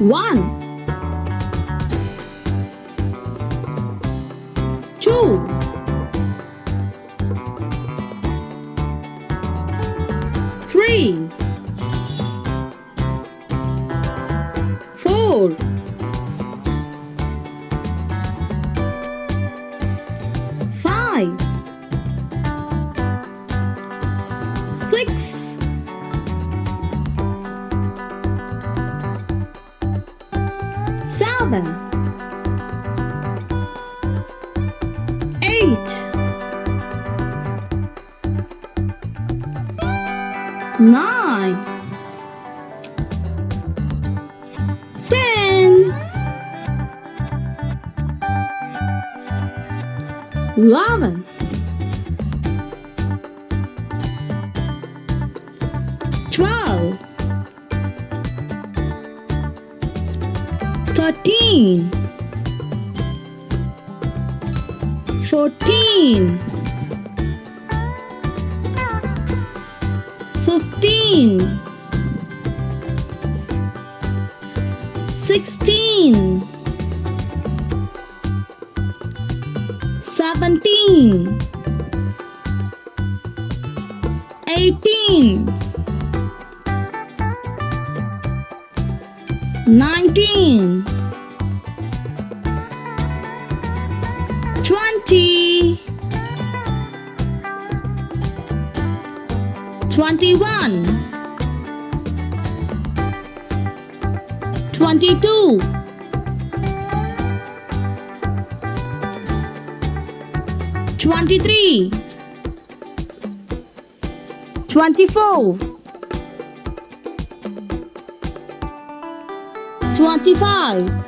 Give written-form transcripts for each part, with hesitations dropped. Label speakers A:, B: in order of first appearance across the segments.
A: 1 2 3 4 5 6 7 8 9 10 11 12 13 14 15 16 17 18 19 20 21 22 23 24 25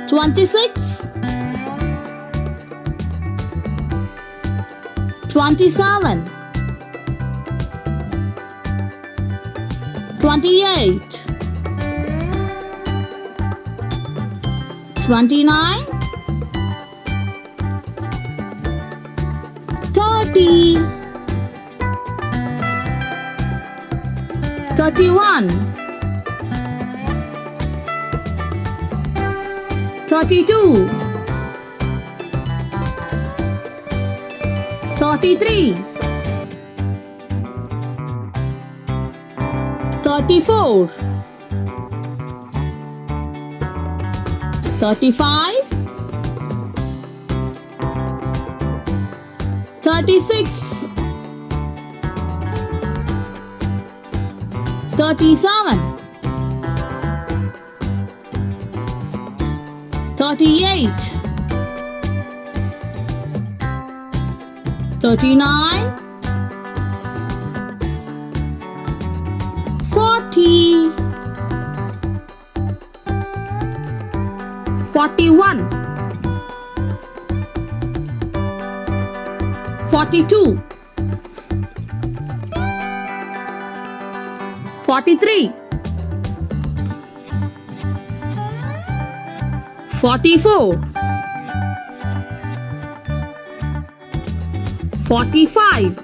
A: 26 27 28 29 30 31 32 33 34 35 36 37 38 39 40 41 42 43 44 45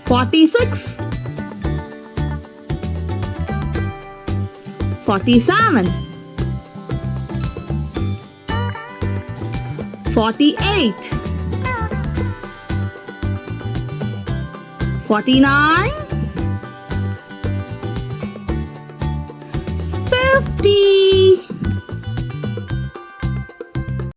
A: 46 47 48 49 50